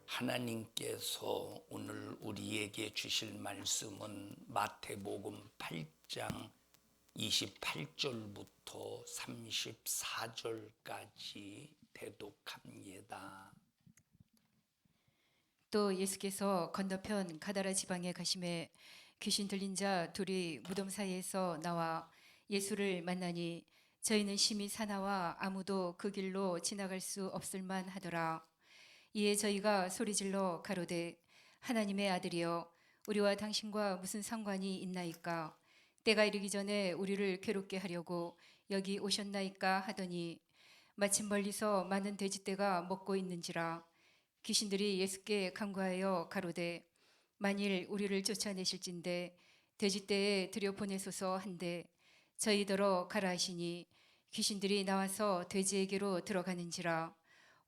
하나님께서 오늘 우리에게 주실 말씀은 마태복음 8장 28절부터 34절까지 대독합니다. 또 예수께서 건너편 가다라 지방에 가심에 귀신 들린 자 둘이 무덤 사이에서 나와 예수를 만나니 저희는 심히 사나와 아무도 그 길로 지나갈 수 없을 만하더라. 이에 저희가 소리질러 가로되 하나님의 아들이여 우리와 당신과 무슨 상관이 있나이까? 때가 이르기 전에 우리를 괴롭게 하려고 여기 오셨나이까 하더니 마침 멀리서 많은 돼지떼가 먹고 있는지라. 귀신들이 예수께 간구하여 가로되 만일 우리를 쫓아내실진대 돼지떼에 들여보내소서 한데 저희더러 가라 하시니 귀신들이 나와서 돼지에게로 들어가는지라.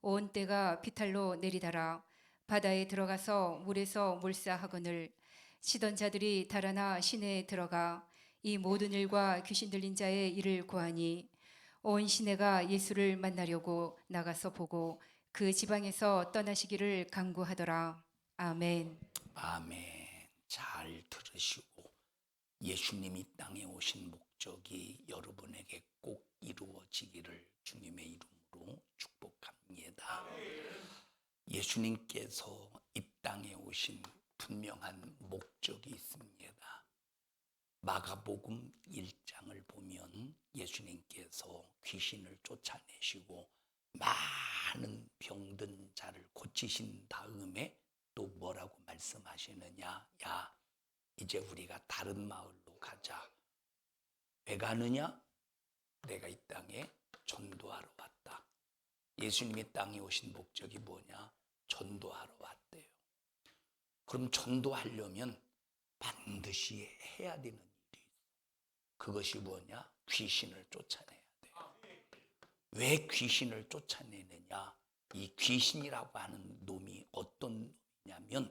온 떼가 비탈로 내리다라 바다에 들어가서 물에서 몰사하거늘 시던 자들이 달아나 시내에 들어가 이 모든 일과 귀신 들린 자의 일을 고하니 온 시내가 예수를 만나려고 나가서 보고 그 지방에서 떠나시기를 간구하더라. 아멘. 아멘. 잘 들으시고 예수님이 땅에 오신 목적이 여러분에게 꼭 이루어지기를 주님의 이름으로 축복합니다. 예수님께서 이 땅에 오신 분명한 목적이 있습니다. 마가복음 1장을 보면 예수님께서 귀신을 쫓아내시고 많은 병든 자를 고치신 다음에 또 뭐라고 말씀하시느냐? 야, 이제 우리가 다른 마을로 가자. 왜 가느냐? 내가 이 땅에 전도하러 왔다. 예수님이 땅에 오신 목적이 뭐냐? 전도하러 왔대요. 그럼 전도하려면 반드시 해야 되는 일이 있어. 그것이 뭐냐? 귀신을 쫓아내야 돼요. 왜 귀신을 쫓아내느냐? 이 귀신이라고 하는 놈이 어떤 놈이냐면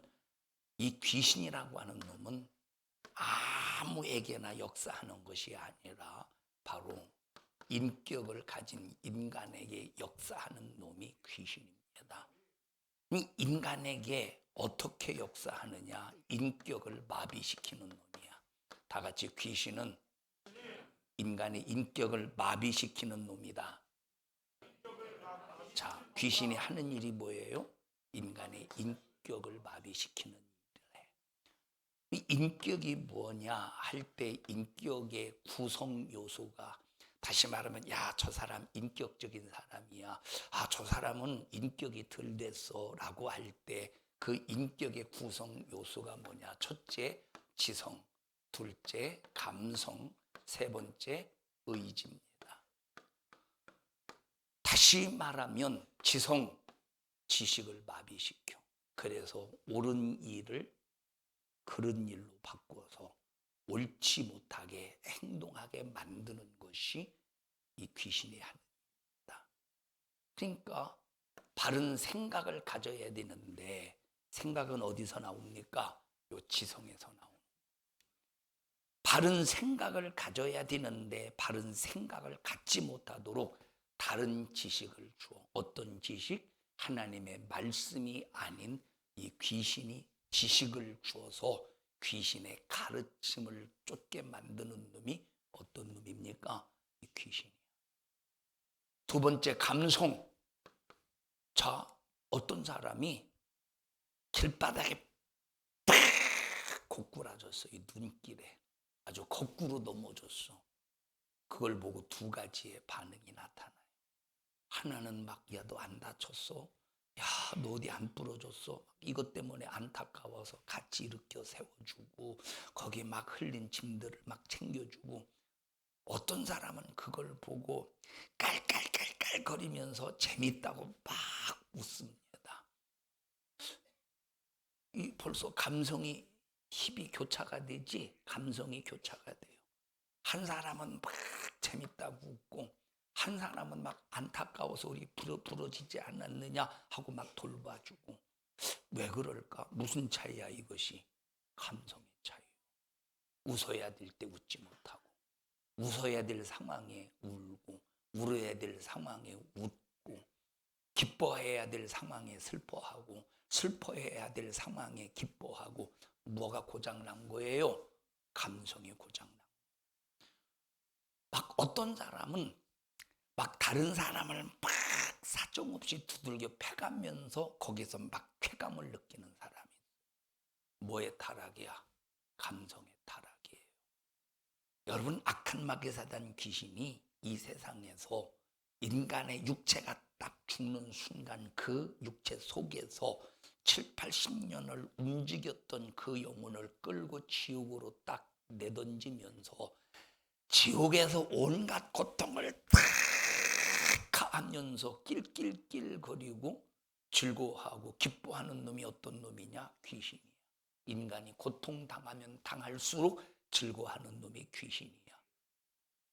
이 귀신이라고 하는 놈은 아무에게나 역사하는 것이 아니라 바로 인격을 가진 인간에게 역사하는 놈이 귀신입니다. 이 인간에게 어떻게 역사하느냐? 인격을 마비시키는 놈이야. 다 같이 귀신은 인간의 인격을 마비시키는 놈이다. 자, 귀신이 하는 일이 뭐예요? 인간의 인격을 마비시키는 일을 해. 이 인격이 뭐냐 할 때 인격의 구성 요소가 다시 말하면 야, 저 사람 인격적인 사람이야. 아, 저 사람은 인격이 덜 됐어 라고 할 때 그 인격의 구성 요소가 뭐냐? 첫째, 지성. 둘째, 감성. 세 번째, 의지입니다. 다시 말하면 지성, 지식을 마비시켜. 그래서 옳은 일을 그런 일로 바꾸어서 옳지 못하게 행동하게 만드는 것이 이 귀신이 하는 일이다. 그러니까 바른 생각을 가져야 되는데 생각은 어디서 나옵니까? 요 지성에서 나옵니다. 바른 생각을 가져야 되는데 바른 생각을 갖지 못하도록 다른 지식을 주어. 어떤 지식? 하나님의 말씀이 아닌 이 귀신이 지식을 주어서 귀신의 가르침을 쫓게 만드는 놈이 어떤 놈입니까? 이 귀신이야. 두 번째, 감성. 자, 어떤 사람이 길바닥에 팍 고꾸라졌어. 이 눈길에 아주 거꾸로 넘어졌어. 그걸 보고 두 가지의 반응이 나타나요. 하나는 막, 야, 너 안 다쳤어? 야, 너 어디 안 부러졌어? 이것 때문에 안타까워서 같이 일으켜 세워주고 거기 막 흘린 짐들을 막 챙겨주고, 어떤 사람은 그걸 보고 깔깔깔깔 거리면서 재밌다고 막 웃습니다. 이 벌써 감성이 힘이 교차가 되지. 감성이 교차가 돼요. 한 사람은 막 재밌다고 웃고 한 사람은 막 안타까워서 우리 부러지지 않았느냐 하고 막 돌봐주고. 왜 그럴까? 무슨 차이야 이것이? 감성의 차이. 웃어야 될 때 웃지 못하고 웃어야 될 상황에 울고 울어야 될 상황에 웃고 기뻐해야 될 상황에 슬퍼하고 슬퍼해야 될 상황에 기뻐하고 뭐가 고장난 거예요? 감성이 고장난 거예요. 막 어떤 사람은 막 다른 사람을 막 사정없이 두들겨 패가면서 거기서 막 쾌감을 느끼는 사람이 뭐의 타락이야? 감성의 타락이에요. 여러분, 악한 마귀 사단 귀신이 이 세상에서 인간의 육체가 딱 죽는 순간 그 육체 속에서 7, 80년을 움직였던 그 영혼을 끌고 지옥으로 딱 내던지면서 지옥에서 온갖 고통을 다 하면서 낄낄낄거리고 즐거워하고 기뻐하는 놈이 어떤 놈이냐? 귀신이야. 인간이 고통당하면 당할수록 즐거워하는 놈이 귀신이야.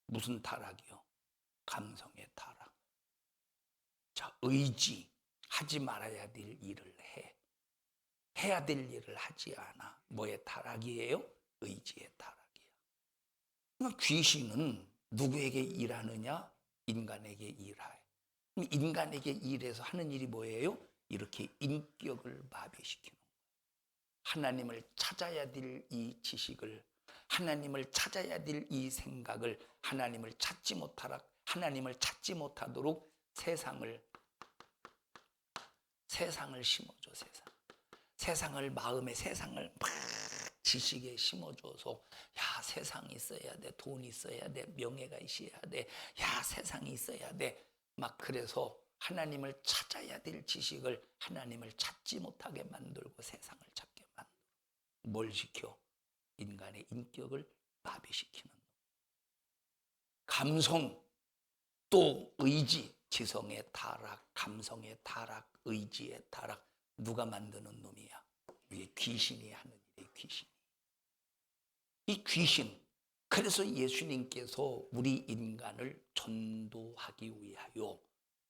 무슨 타락이요? 감성의 타락. 자, 의지. 하지 말아야 될 일을 해. 해야 될 일을 하지 않아. 뭐의 타락이에요? 의지의 타락이야. 그러니까 귀신은 누구에게 일하느냐? 인간에게 일해. 인간에게 일해서 하는 일이 뭐예요? 이렇게 인격을 마비시키는 거예요. 하나님을 찾아야 될 이 지식을, 하나님을 찾아야 될 이 생각을 하나님을 찾지 못하도록 세상을 심어줘. 세상을 마음에 세상을 막 지식에 심어줘서 야, 세상이 있어야 돼, 돈이 있어야 돼, 명예가 있어야 돼, 야, 세상이 있어야 돼. 막 그래서 하나님을 찾아야 될 지식을 하나님을 찾지 못하게 만들고 세상을 찾게 만들고 뭘 시켜? 인간의 인격을 마비시키는 놈. 감성, 또 의지, 지성의 타락, 감성의 타락, 의지의 타락. 누가 만드는 놈이야? 이게 귀신이 하는 일이에요. 귀신. 이 귀신. 그래서 예수님께서 우리 인간을 전도하기 위하여,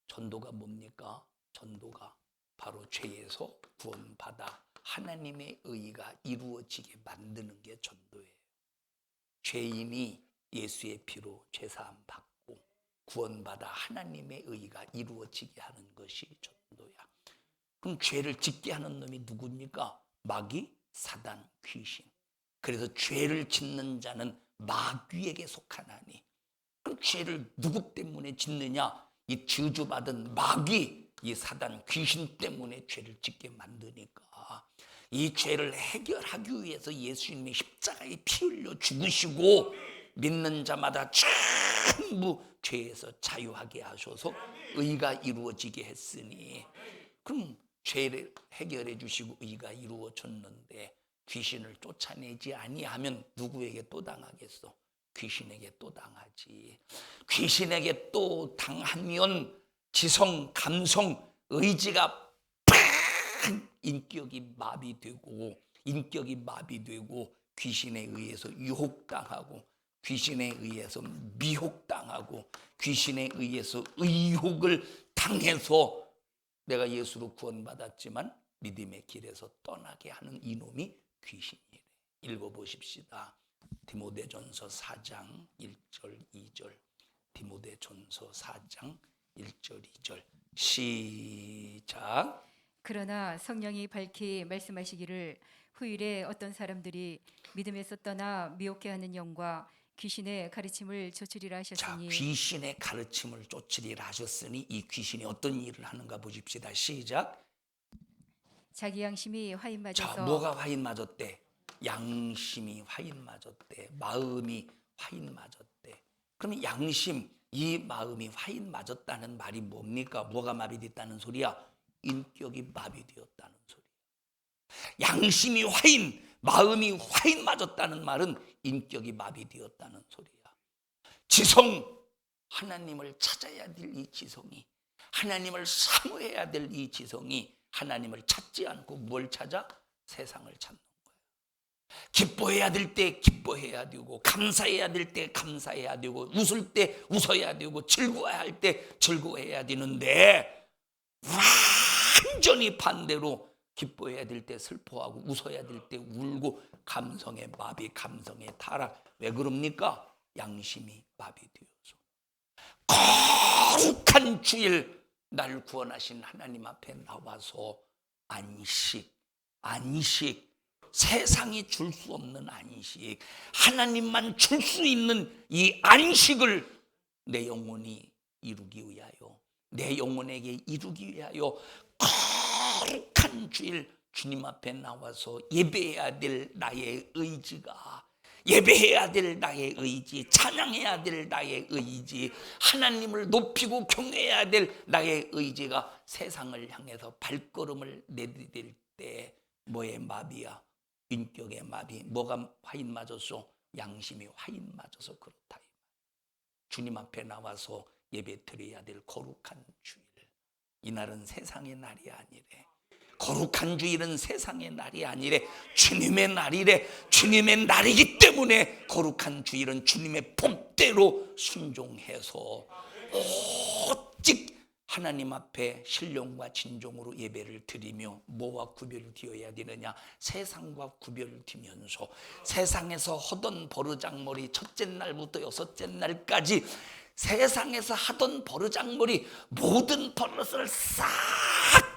전도가 뭡니까? 전도가 바로 죄에서 구원받아 하나님의 의가 이루어지게 만드는 게 전도예요. 죄인이 예수의 피로 죄사함 받고 구원받아 하나님의 의가 이루어지게 하는 것이 전도야. 그럼 죄를 짓게 하는 놈이 누굽니까? 마귀, 사단, 귀신. 그래서 죄를 짓는 자는 마귀에게 속하나니. 그럼 죄를 누구 때문에 짓느냐? 이 저주받은 마귀, 이 사단, 귀신 때문에 죄를 짓게 만드니까 이 죄를 해결하기 위해서 예수님이 십자가에 피 흘려 죽으시고 믿는 자마다 전부 죄에서 자유하게 하셔서 의가 이루어지게 했으니, 그럼 죄를 해결해 주시고 의가 이루어졌는데 귀신을 쫓아내지 아니하면 누구에게 또 당하겠어? 귀신에게 또 당하지. 귀신에게 또 당하면 지성, 감성, 의지가 인격이 마비되고 귀신에 의해서 유혹당하고 귀신에 의해서 미혹당하고 귀신에 의해서 의혹을 당해서 내가 예수로 구원받았지만 믿음의 길에서 떠나게 하는 이놈이 귀신이래. 읽어보십시다. 디모데전서 4장 1절 2절. 디모데전서 4장 1절 2절. 시작. 그러나 성령이 밝히 말씀하시기를 후일에 어떤 사람들이 믿음에서 떠나 미혹해 하는 영과 귀신의 가르침을 쫓으리라 하셨으니. 자, 귀신의 가르침을 쫓으리라 하셨으니 이 귀신이 어떤 일을 하는가 보십시다. 시작. 자기 양심이 화인 맞아서. 자, 뭐가 화인 맞았대? 양심이 화인 맞았대. 마음이 화인 맞았대. 그러면 양심, 이 마음이 화인 맞았다는 말이 뭡니까? 뭐가 마비됐다는 소리야? 인격이 마비되었다는 소리야. 양심이 화인, 마음이 화인 맞았다는 말은 인격이 마비되었다는 소리야. 지성, 하나님을 찾아야 될 이 지성이, 하나님을 사모해야 될 이 지성이 하나님을 찾지 않고 뭘 찾아? 세상을 찾는 거예요. 기뻐해야 될 때 기뻐해야 되고, 감사해야 될 때 감사해야 되고, 웃을 때 웃어야 되고, 즐거워야 할 때 즐거워해야 되는데 완전히 반대로 기뻐해야 될 때 슬퍼하고 웃어야 될 때 울고, 감성의 마비, 감성의 타락. 왜 그럽니까? 양심이 마비되어서. 거룩한 주일 날 구원하신 하나님 앞에 나와서 안식, 세상이 줄 수 없는 안식, 하나님만 줄 수 있는 이 안식을 내 영혼이 이루기 위하여, 내 영혼에게 이루기 위하여 거룩한 주일 주님 앞에 나와서 예배해야 될 나의 의지가, 예배해야 될 나의 의지, 찬양해야 될 나의 의지, 하나님을 높이고 경외해야 될 나의 의지가 세상을 향해서 발걸음을 내디딜 때 뭐의 마비야? 인격의 마비. 뭐가 화인 맞았어? 양심이 화인 맞아서 그렇다. 주님 앞에 나와서 예배 드려야 될 거룩한 주일, 이날은 세상의 날이 아니래. 거룩한 주일은 세상의 날이 아니래. 주님의 날이래. 주님의 날이기 때문에 거룩한 주일은 주님의 법대로 순종해서 오직 하나님 앞에 신령과 진정으로 예배를 드리며 뭐와 구별을 지어야 되느냐? 세상과 구별을 두면서 세상에서 하던 버르장머리 첫째 날부터 여섯째 날까지 세상에서 하던 버르장머리 모든 버릇을 싹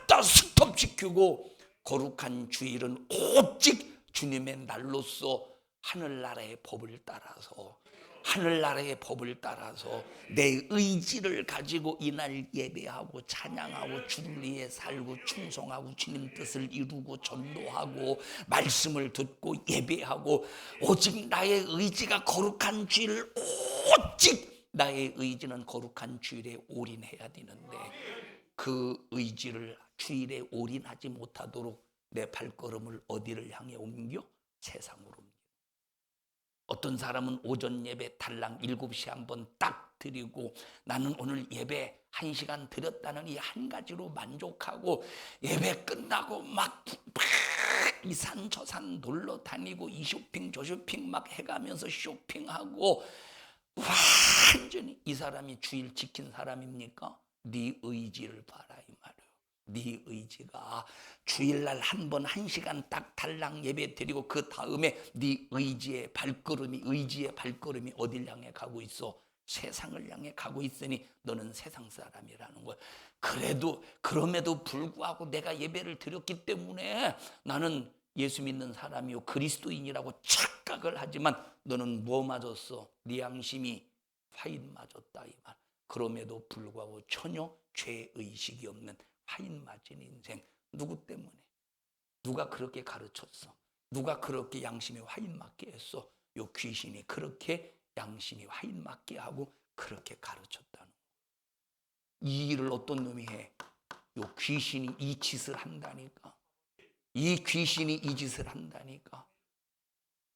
다 스톱시키고 거룩한 주일은 오직 주님의 날로서 하늘나라의 법을 따라서, 하늘나라의 법을 따라서 내 의지를 가지고 이날 예배하고 찬양하고 주를 위해 살고 충성하고 주님 뜻을 이루고 전도하고 말씀을 듣고 예배하고, 오직 나의 의지가 거룩한 주일을, 오직 나의 의지는 거룩한 주일에 올인해야 되는데 그 의지를 주일에 올인하지 못하도록 내 발걸음을 어디를 향해 옮겨? 세상으로 옮겨. 어떤 사람은 오전 예배 달랑 7시에 한번 딱 드리고 나는 오늘 예배 1시간 드렸다는 이 한 가지로 만족하고 예배 끝나고 막 이 산 저 산 놀러 다니고 이 쇼핑 저 쇼핑 막 해가면서 쇼핑하고, 완전히 이 사람이 주일 지킨 사람입니까? 네 의지를 봐라 이 말이에요. 네 의지가 주일날 한 번 1시간 딱 달랑 예배 드리고 그 다음에 네 의지의 발걸음이 어딜 향해 가고 있어? 세상을 향해 가고 있으니 너는 세상 사람이라는 거야. 그럼에도 불구하고 내가 예배를 드렸기 때문에 나는 예수 믿는 사람이요 그리스도인이라고 착각을 하지만 너는 뭐 맞았어? 네 양심이 화인 맞았다 이 말. 그럼에도 불구하고 전혀 죄의식이 없는 화인 맞은 인생. 누구 때문에? 누가 그렇게 가르쳤어? 누가 그렇게 양심이 화인 맞게 했어? 요 귀신이 그렇게 양심이 화인 맞게 하고 그렇게 가르쳤다는 거야. 이 일을 어떤 놈이 해? 요 귀신이 이 짓을 한다니까. 이 귀신이 이 짓을 한다니까.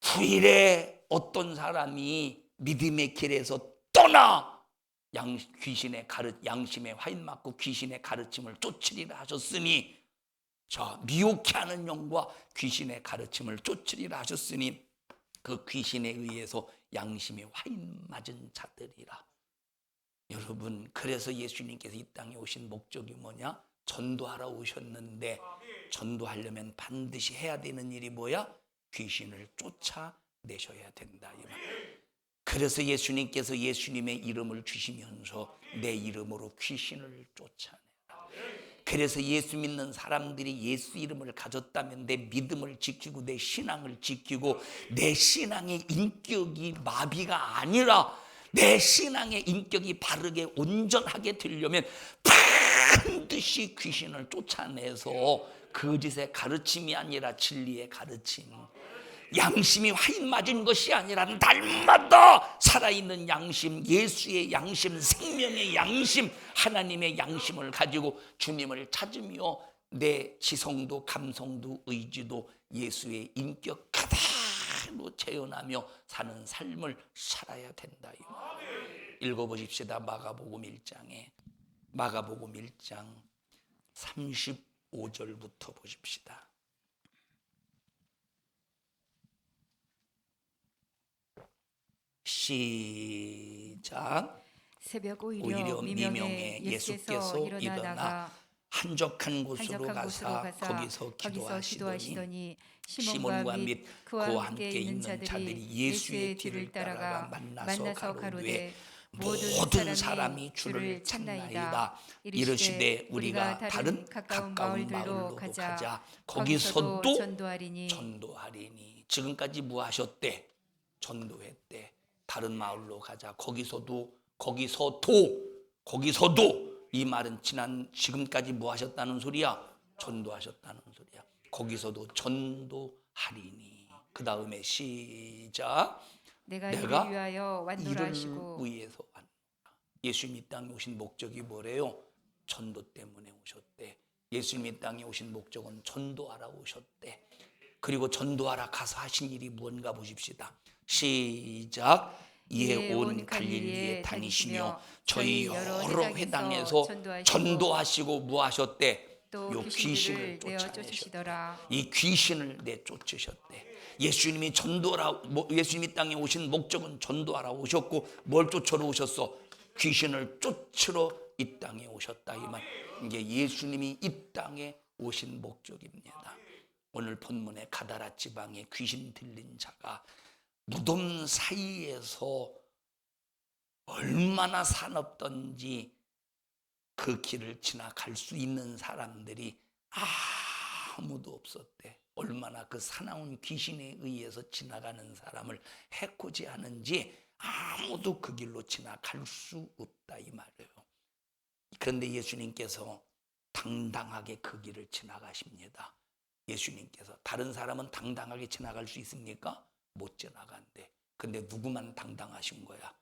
후일에 어떤 사람이 믿음의 길에서 떠나 양심의 화인 맞고 귀신의 가르침을 쫓으리라 하셨으니, 자, 미혹해 하는 영과 귀신의 가르침을 쫓으리라 하셨으니 그 귀신에 의해서 양심이 화인 맞은 자들이라. 여러분, 그래서 예수님께서 이 땅에 오신 목적이 뭐냐? 전도하러 오셨는데 전도하려면 반드시 해야 되는 일이 뭐야? 귀신을 쫓아내셔야 된다 이 말. 그래서 예수님께서 예수님의 이름을 주시면서 내 이름으로 귀신을 쫓아내라. 그래서 예수 믿는 사람들이 예수 이름을 가졌다면 내 믿음을 지키고 내 신앙을 지키고 내 신앙의 인격이 마비가 아니라 내 신앙의 인격이 바르게 온전하게 되려면 반드시 귀신을 쫓아내서 거짓의 가르침이 아니라 진리의 가르침, 양심이 화인 맞은 것이 아니라 날마다 살아있는 양심, 예수의 양심, 생명의 양심, 하나님의 양심을 가지고 주님을 찾으며 내 지성도 감성도 의지도 예수의 인격 그대로 재현하며 사는 삶을 살아야 된다. 읽어보십시다. 마가복음 1장 35절부터 보십시다. 시작. 새벽 오히려 미명에 예수께서 일어나 한적한 곳으로 가사 거기서 기도하시더니 시몬과 및 그와 함께 있는 자들이 예수의 뒤를 따라가 만나서 가로되 모든 사람이 주를 찾나이다. 이르시되 우리가 다른 가까운 마을들로 가자. 거기서도 전도하리니. 지금까지 뭐 하셨대? 전도했대. 다른 마을로 가자. 거기서도 이 말은 지금까지 뭐 하셨다는 소리야? 전도하셨다는 소리야. 거기서도 전도하리니. 그 다음에 시작. 내가 이를 위하여 왔노라 이를 하시고. 위해서 왔노라. 예수님 이 땅에 오신 목적이 뭐래요? 전도 때문에 오셨대. 예수님 이 땅에 오신 목적은 전도하러 오셨대. 그리고 전도하러 가서 하신 일이 뭔가 보십시다. 시작. 이에 온 갈릴리에 다니시며 저희 여러 회당에서 전도하시고 뭐 하셨대? 요 귀신을 쫓아내셨대. 이 귀신을 내쫓으셨대. 예수님이 예수님이 땅에 오신 목적은 전도하러 오셨고, 뭘 쫓으러 오셨어? 귀신을 쫓으러 이 땅에 오셨다. 이 말. 이게 예수님이 이 땅에 오신 목적입니다. 오늘 본문에 가다라 지방에 귀신 들린 자가 무덤 사이에서 얼마나 사납던지 그 길을 지나갈 수 있는 사람들이 아무도 없었대. 얼마나 그 사나운 귀신에 의해서 지나가는 사람을 해코지 하는지 아무도 그 길로 지나갈 수 없다 이 말이에요. 그런데 예수님께서 당당하게 그 길을 지나가십니다. 예수님께서. 다른 사람은 당당하게 지나갈 수 있습니까? 못 지나간대. 근데 누구만 당당하신 거야?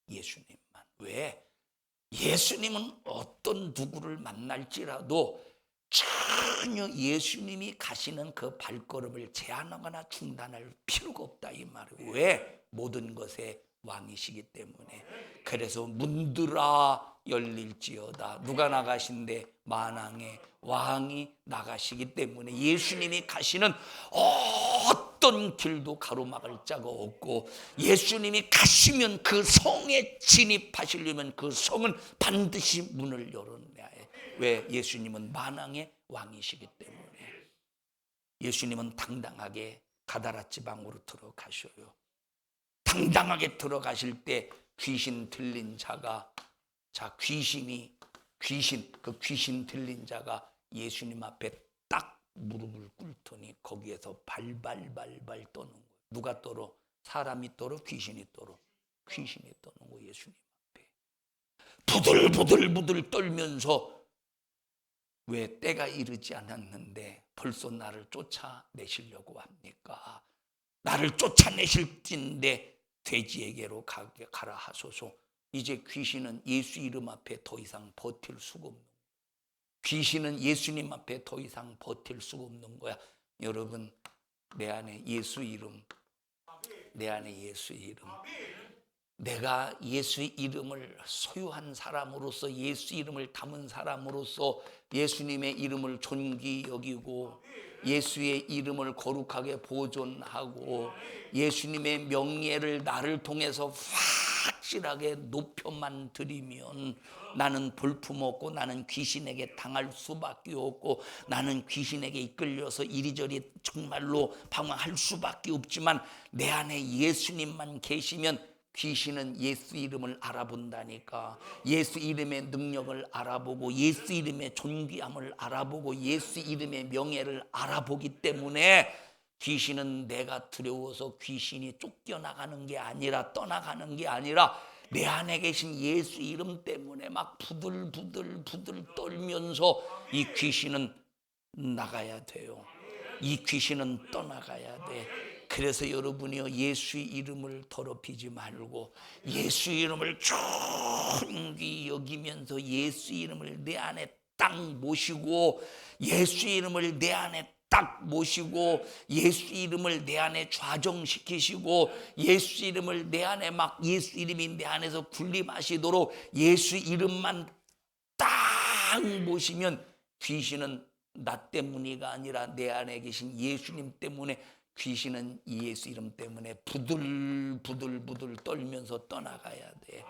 예수님만. 왜? 예수님은 어떤 누구를 만날지라도 전혀 예수님이 가시는 그 발걸음을 제한하거나 중단할 필요가 없다 이 말이에요. 왜? 모든 것의 왕이시기 때문에. 그래서 문들아 열릴지어다. 누가 나가신대? 만왕의 왕이 나가시기 때문에 예수님이 가시는 어떤 길도 가로막을 자가 없고, 예수님이 가시면 그 성에 진입하시려면 그 성은 반드시 문을 열어내야 해. 왜? 예수님은 만왕의 왕이시기 때문에. 예수님은 당당하게 가다라 지방으로 들어가셔요. 당당하게 들어가실 때 귀신 들린 자가, 그 귀신 들린 자가 예수님 앞에 딱 무릎을 꿇더니 거기에서 발발발발 떠는 거예요. 누가 떨어? 사람이 떨어? 귀신이 떨어? 귀신이 떠는 거예요. 예수님 앞에 부들부들 떨면서, 왜? 때가 이르지 않았는데 벌써 나를 쫓아내시려고 합니까? 나를 쫓아내실진데 돼지에게로 가라 하소서. 이제 귀신은 예수 이름 앞에 더 이상 버틸 수가 없는 거야. 귀신은 예수님 앞에 더 이상 버틸 수가 없는 거야. 여러분, 내 안에 예수 이름, 내가 예수의 이름을 소유한 사람으로서, 예수 이름을 담은 사람으로서 예수님의 이름을 존귀 여기고 예수의 이름을 거룩하게 보존하고 예수님의 명예를 나를 통해서 확실하게 높여만 드리면 나는 볼품없고 나는 귀신에게 당할 수밖에 없고 나는 귀신에게 이끌려서 이리저리 정말로 방황할 수밖에 없지만, 내 안에 예수님만 계시면 귀신은 예수 이름을 알아본다니까. 예수 이름의 능력을 알아보고 예수 이름의 존귀함을 알아보고 예수 이름의 명예를 알아보기 때문에 귀신은 내가 두려워서 귀신이 쫓겨나가는 게 아니라, 떠나가는 게 아니라 내 안에 계신 예수 이름 때문에 막 부들부들 떨면서 이 귀신은 나가야 돼요. 이 귀신은 떠나가야 돼. 그래서 여러분이요, 예수의 이름을 더럽히지 말고 예수 이름을 존귀 여기면서 예수 이름을 내 안에 딱 모시고, 예수 이름을 내 안에 딱 모시고, 예수 이름을 내 안에 좌정시키시고, 예수 이름을 내 안에 막 예수 이름이 내 안에서 군림하시도록 예수 이름만 딱 모시면 귀신은 나 때문이가 아니라 내 안에 계신 예수님 때문에, 귀신은 예수 이름 때문에 부들부들 떨면서 떠나가야 돼.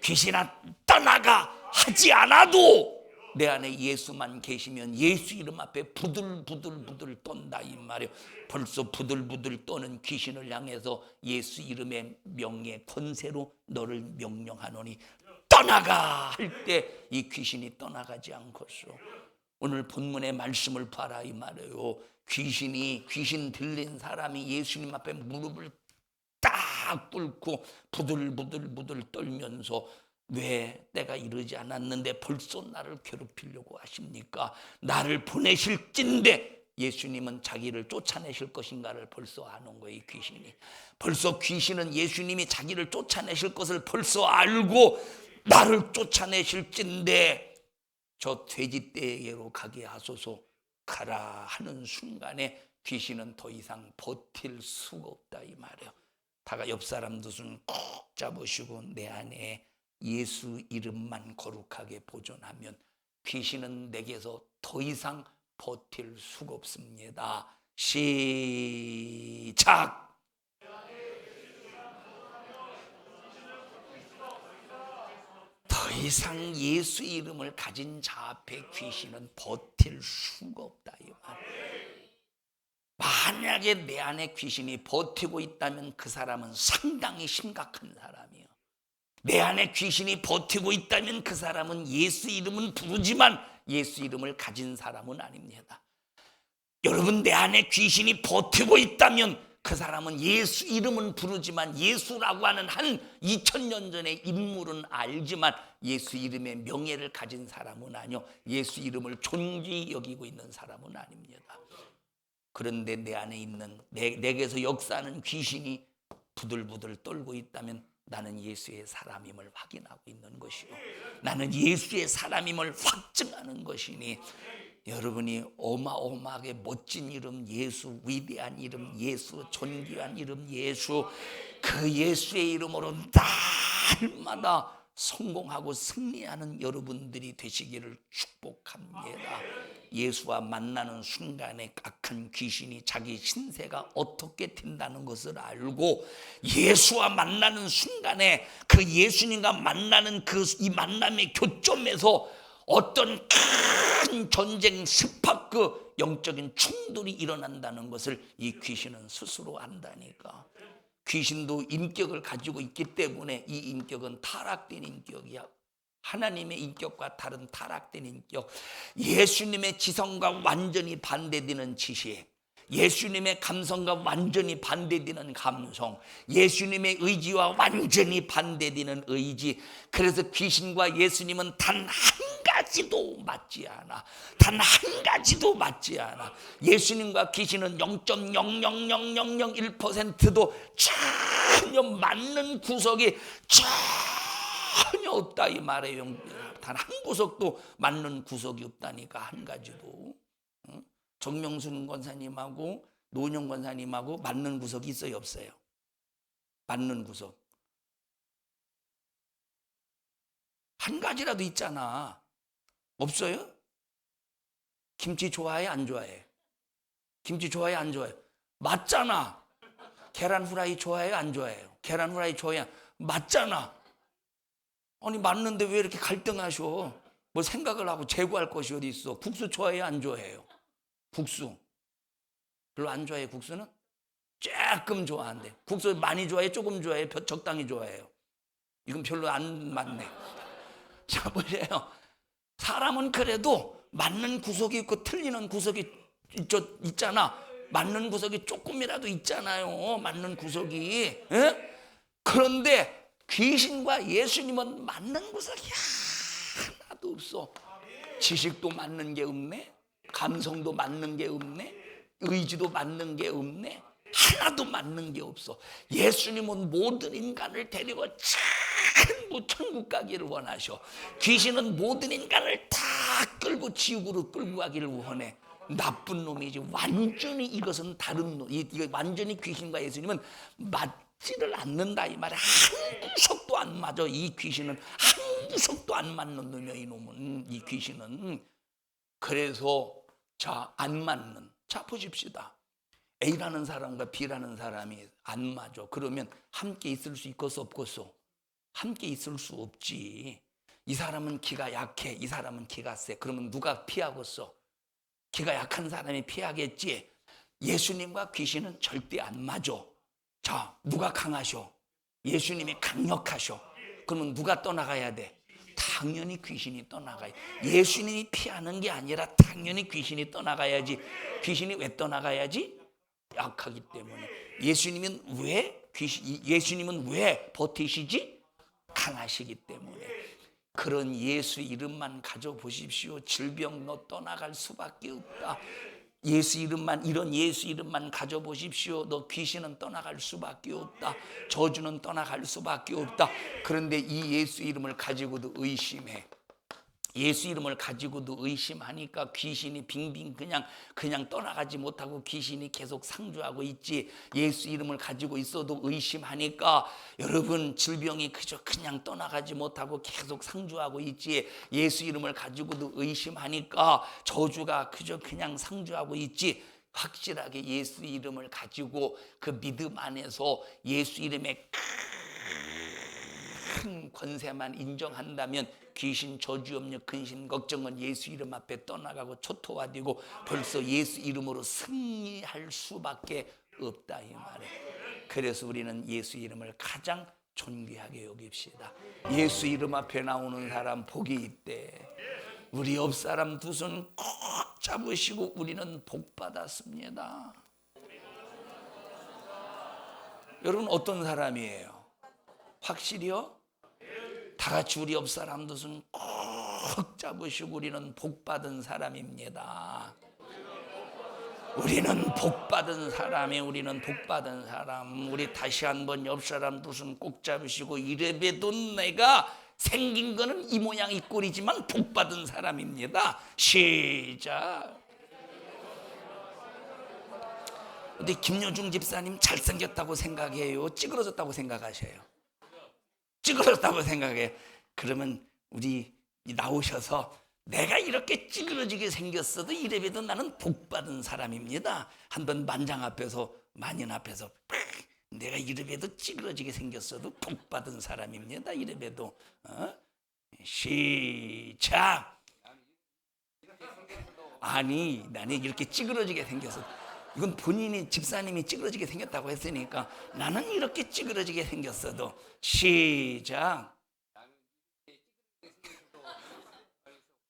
귀신아 떠나가 하지 않아도 내 안에 예수만 계시면 예수 이름 앞에 부들부들 떤다 이 말이에요. 벌써 부들부들 떠는 귀신을 향해서 예수 이름의 명예 권세로 너를 명령하노니 떠나가 할 때 이 귀신이 떠나가지 않겠소. 오늘 본문의 말씀을 봐라 이 말이에요. 귀신 들린 사람이 예수님 앞에 무릎을 딱 꿇고 부들부들 떨면서 왜 내가 이러지 않았는데 벌써 나를 괴롭히려고 하십니까? 나를 보내실진데 예수님은 자기를 쫓아내실 것인가를 벌써 아는 거예요. 귀신이 벌써 귀신은 예수님이 자기를 쫓아내실 것을 벌써 알고 나를 쫓아내실진데 저 돼지떼에게로 가게 하소서 가라 하는 순간에 귀신은 더 이상 버틸 수가 없다 이 말이에요. 다가 옆 사람 두 손 꼭 잡으시고 내 안에 예수 이름만 거룩하게 보존하면 귀신은 내게서 더 이상 버틸 수가 없습니다. 시작. 더 이상 예수 이름을 가진 자 앞에 귀신은 버틸 수가 없다 이 말이에요. 만약에 내 안에 귀신이 버티고 있다면 그 사람은 상당히 심각한 사람이에요. 내 안에 귀신이 버티고 있다면 그 사람은 예수 이름은 부르지만 예수 이름을 가진 사람은 아닙니다. 여러분, 내 안에 귀신이 버티고 있다면 그 사람은 예수 이름은 부르지만 예수라고 하는 한 2000년 전의 인물은 알지만 예수 이름의 명예를 가진 사람은 아니요, 예수 이름을 존귀 여기고 있는 사람은 아닙니다. 그런데 내 안에 있는 내게서 역사하는 귀신이 부들부들 떨고 있다면 나는 예수의 사람임을 확인하고 있는 것이요, 나는 예수의 사람임을 확증하는 것이니 여러분이 어마어마하게 멋진 이름 예수, 위대한 이름 예수, 존귀한 이름 예수, 그 예수의 이름으로 날마다 성공하고 승리하는 여러분들이 되시기를 축복합니다. 예수와 만나는 순간에 악한 귀신이 자기 신세가 어떻게 된다는 것을 알고 예수와 만나는 순간에 그 예수님과 만나는 이 만남의 교점에서 어떤 큰 전쟁 스파크 영적인 충돌이 일어난다는 것을 이 귀신은 스스로 안다니까. 귀신도 인격을 가지고 있기 때문에 이 인격은 타락된 인격이야. 하나님의 인격과 다른 타락된 인격, 예수님의 지성과 완전히 반대되는 지식, 예수님의 감성과 완전히 반대되는 감성, 예수님의 의지와 완전히 반대되는 의지. 그래서 귀신과 예수님은 단 한 가지도 맞지 않아. 단 한 가지도 맞지 않아. 예수님과 귀신은 0.00001%도 전혀 맞는 구석이 전혀 없다 이 말이에요. 단 한 구석도 맞는 구석이 없다니까. 한 가지도. 정명순 권사님하고 노영 권사님하고 맞는 구석이 있어요, 없어요? 맞는 구석 한 가지라도 있잖아. 없어요? 김치 좋아해, 안 좋아해? 김치 좋아해, 안 좋아해? 맞잖아. 계란 후라이 좋아해요, 안 좋아해요? 계란 후라이 좋아해? 맞잖아. 아니 맞는데 왜 이렇게 갈등하셔? 뭐 생각을 하고 제고할 것이 어디 있어? 국수 좋아해요, 안 좋아해요? 국수 별로 안 좋아해. 국수는 조금 좋아한대. 국수 많이 좋아해, 조금 좋아해, 적당히 좋아해요? 이건 별로 안 맞네. 자, 보세요. 사람은 그래도 맞는 구석이 있고 틀리는 구석이 있잖아. 맞는 구석이 조금이라도 있잖아요. 맞는 구석이. 에? 그런데 귀신과 예수님은 맞는 구석이 하나도 없어. 지식도 맞는 게 없네, 감성도 맞는 게 없네, 의지도 맞는 게 없네. 하나도 맞는 게 없어. 예수님은 모든 인간을 데리고 전부 천국 가기를 원하셔. 귀신은 모든 인간을 다 끌고 지옥으로 끌고 가기를 원해. 나쁜 놈이지. 완전히 이것은 다른 놈. 이거 완전히 귀신과 예수님은 맞지를 않는다 이 말이야. 한 구석도 안 맞아. 이 귀신은 한 구석도 안 맞는 놈이야. 이놈은, 이 귀신은. 그래서 자, 안 맞는. 자, 보십시다. A라는 사람과 B라는 사람이 안 맞아. 그러면 함께 있을 수 있겠어, 없겠어? 함께 있을 수 없지. 이 사람은 기가 약해, 이 사람은 기가 세. 그러면 누가 피하겠어? 기가 약한 사람이 피하겠지. 예수님과 귀신은 절대 안 맞아. 자, 누가 강하셔? 예수님이 강력하셔. 그러면 누가 떠나가야 돼? 당연히 귀신이 떠나가야 돼. 예수님이 피하는 게 아니라 당연히 귀신이 떠나가야지. 귀신이 왜 떠나가야지? 약하기 때문에. 예수님은 왜 버티시지? 강하시기 때문에. 그런 예수 이름만 가져보십시오. 질병도 떠나갈 수밖에 없다. 이런 예수 이름만 가져보십시오. 너 귀신은 떠나갈 수밖에 없다. 저주는 떠나갈 수밖에 없다. 그런데 이 예수 이름을 가지고도 의심해. 예수 이름을 가지고도 의심하니까 귀신이 빙빙 그냥 떠나가지 못하고 귀신이 계속 상주하고 있지. 예수 이름을 가지고 있어도 의심하니까 여러분 질병이 그냥 떠나가지 못하고 계속 상주하고 있지. 예수 이름을 가지고도 의심하니까 저주가 그냥 상주하고 있지. 확실하게 예수 이름을 가지고 그 믿음 안에서 예수 이름의 큰 권세만 인정한다면 귀신, 저주, 염려, 근심, 걱정은 예수 이름 앞에 떠나가고 초토화되고 벌써 예수 이름으로 승리할 수밖에 없다 이 말에. 그래서 우리는 예수 이름을 가장 존귀하게 여깁시다. 예수 이름 앞에 나오는 사람 복이 있대. 우리 옆 사람 두 손 꼭 잡으시고 우리는 복 받았습니다. 여러분 어떤 사람이에요? 확실히요? 다 같이 우리 옆 사람 두 손 꼭 잡으시고 우리는 복 받은 사람입니다. 우리는 복 받은 사람이 우리는 복 받은 사람. 우리 다시 한번 옆 사람 두 손 꼭 잡으시고 이래봬도 내가 생긴 거는 이 모양 이 꼴이지만 복 받은 사람입니다. 시작. 근데 김여중 집사님 잘생겼다고 생각해요? 찌그러졌다고 생각하셔요? 찌그러졌다고 생각해. 그러면 우리 나오셔서 내가 이렇게 찌그러지게 생겼어도 이래봬도 나는 복받은 사람입니다. 한번 만장 앞에서 만인 앞에서 내가 이래봬도 찌그러지게 생겼어도 복받은 사람입니다. 이래봬도 시작. 아니 나는 이렇게 찌그러지게 생겼어. 이건 본인이 집사님이 찌그러지게 생겼다고 했으니까 나는 이렇게 찌그러지게 생겼어도 시작.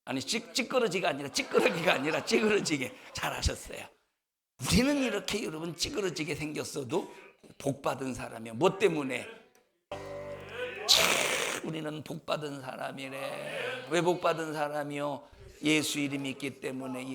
아니 찌그러지가 아니라 찌그러기가 아니라 찌그러지게 잘하셨어요. 우리는 이렇게 여러분 찌그러지게 생겼어도 복받은 사람이야. 뭐 때문에? 우리는 복받은 사람이래. 왜 복받은 사람이요? 예수 이름이 있기 때문에.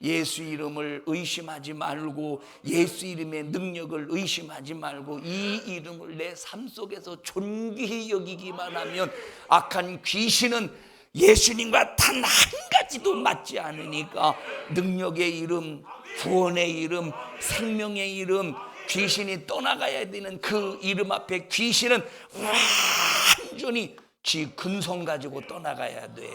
예수 이름을 의심하지 말고 예수 이름의 능력을 의심하지 말고 이 이름을 내 삶 속에서 존귀히 여기기만 하면 악한 귀신은 예수님과 단 한 가지도 맞지 않으니까 능력의 이름, 구원의 이름, 생명의 이름, 귀신이 떠나가야 되는 그 이름 앞에 귀신은 완전히 지 근성 가지고 떠나가야 돼.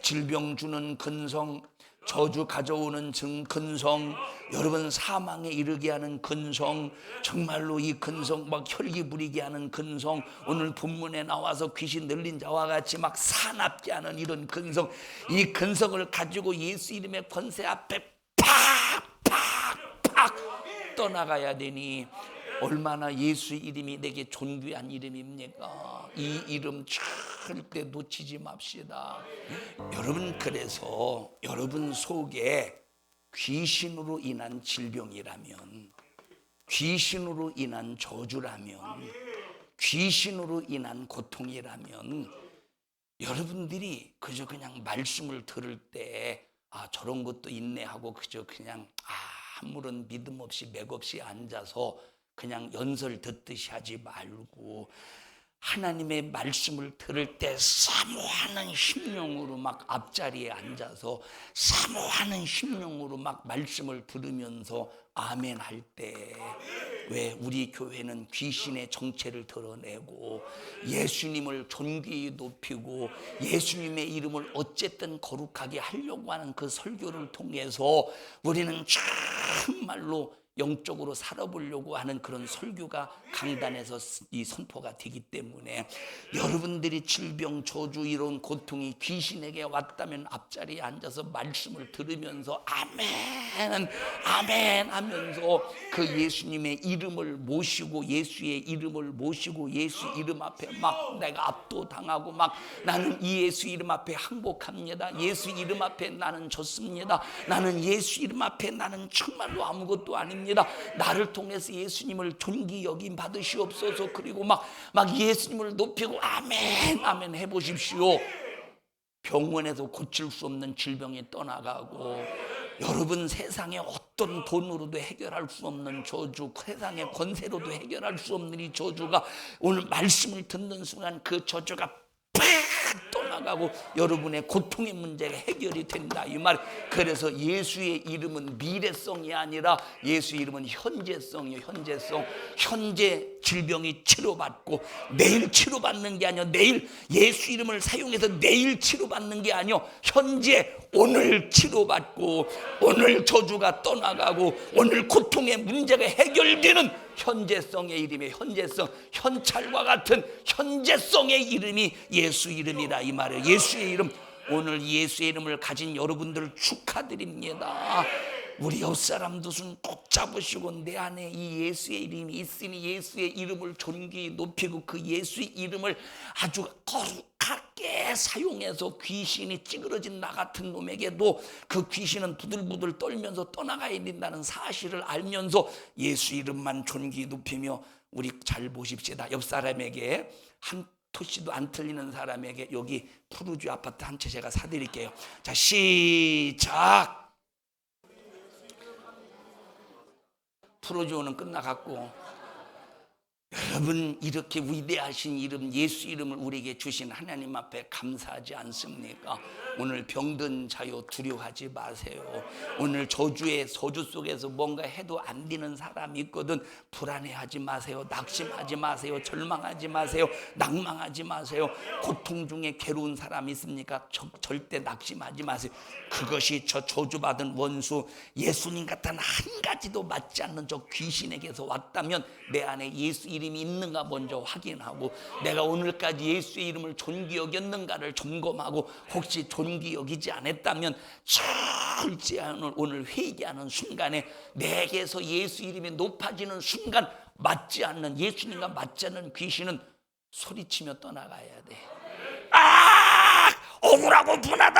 질병 주는 근성, 저주 가져오는 근성, 여러분 사망에 이르게 하는 근성, 정말로 이 근성 막 혈기 부리게 하는 근성, 오늘 본문에 나와서 귀신 들린 자와 같이 막 사납게 하는 이런 근성, 이 근성을 가지고 예수 이름의 권세 앞에 팍팍팍 떠나가야 되니 얼마나 예수 이름이 내게 존귀한 이름입니까? 이 이름 절대 놓치지 맙시다. 여러분 그래서 여러분 속에 귀신으로 인한 질병이라면, 귀신으로 인한 저주라면, 귀신으로 인한 고통이라면 여러분들이 그저 그냥 말씀을 들을 때 저런 것도 있네 하고 그저 그냥 아무런 믿음 없이 맥없이 앉아서 그냥 연설 듣듯이 하지 말고 하나님의 말씀을 들을 때 사모하는 심령으로 막 앞자리에 앉아서 사모하는 심령으로 막 말씀을 들으면서 아멘 할 때, 왜 우리 교회는 귀신의 정체를 드러내고 예수님을 존귀히 높이고 예수님의 이름을 어쨌든 거룩하게 하려고 하는 그 설교를 통해서 우리는 정말로 영적으로 살아보려고 하는 그런 설교가 강단에서 이 선포가 되기 때문에 여러분들이 질병, 저주, 이런 고통이 귀신에게 왔다면 앞자리에 앉아서 말씀을 들으면서 아멘 아멘 하면서 그 예수님의 이름을 모시고 예수의 이름을 모시고 예수 이름 앞에 막 내가 압도당하고 막 나는 이 예수 이름 앞에 항복합니다. 예수 이름 앞에 나는 졌습니다. 나는 예수 이름 앞에 나는 정말로 아무것도 아닙니다. 나를 통해서 예수님을 존귀 여김 받으시옵소서. 그리고 막 예수님을 높이고 아멘 아멘 해보십시오. 병원에서 고칠 수 없는 질병이 떠나가고, 여러분 세상에 어떤 돈으로도 해결할 수 없는 저주, 세상의 권세로도 해결할 수 없는 이 저주가 오늘 말씀을 듣는 순간 그 저주가 팍 떠나가고 여러분의 고통의 문제가 해결이 된다 이 말. 그래서 예수의 이름은 미래성이 아니라 예수의 이름은 현재성이에요. 현재성. 현재 질병이 치료받고 내일 치료받는 게 아니요, 내일 예수 이름을 사용해서 내일 치료받는 게 아니요, 현재 오늘 치료받고 오늘 저주가 떠나가고 오늘 고통의 문제가 해결되는 현재성의 이름이에요. 현재성. 현찰과 같은 현재성의 이름이 예수 이름이라 이 말이에요. 예수의 이름. 오늘 예수의 이름을 가진 여러분들을 축하드립니다. 우리 옆 사람도 손 꼭 잡으시고 내 안에 이 예수의 이름이 있으니 예수의 이름을 존귀히 높이고 그 예수의 이름을 아주 거룩하게 사용해서 귀신이 찌그러진 나 같은 놈에게도 그 귀신은 부들부들 떨면서 떠나가야 된다는 사실을 알면서 예수 이름만 존귀히 높이며, 우리 잘 보십시다. 옆 사람에게 한 토시도 안 틀리는 사람에게 여기 푸르주 아파트 한 채 제가 사드릴게요. 자, 시작. 푸르주는 끝나갔고, 여러분 이렇게 위대하신 이름 예수 이름을 우리에게 주신 하나님 앞에 감사하지 않습니까? 오늘 병든 자요 두려워하지 마세요. 오늘 저주 속에서 뭔가 해도 안 되는 사람이 있거든. 불안해하지 마세요. 낙심하지 마세요. 절망하지 마세요. 낭망하지 마세요. 고통 중에 괴로운 사람이 있습니까? 절대 낙심하지 마세요. 그것이 저 저주받은 원수 예수님 같은 한 가지도 맞지 않는 저 귀신에게서 왔다면 내 안에 예수 이름이 있는가 먼저 확인하고, 내가 오늘까지 예수의 이름을 존귀 여겼는가를 점검하고, 혹시 존귀 여기지 않았다면 철저히 오늘 회개하는 순간에 내게서 예수 이름이 높아지는 순간 맞지 않는, 예수님과 맞지 않는 귀신은 소리치며 떠나가야 돼. 억울하고 분하다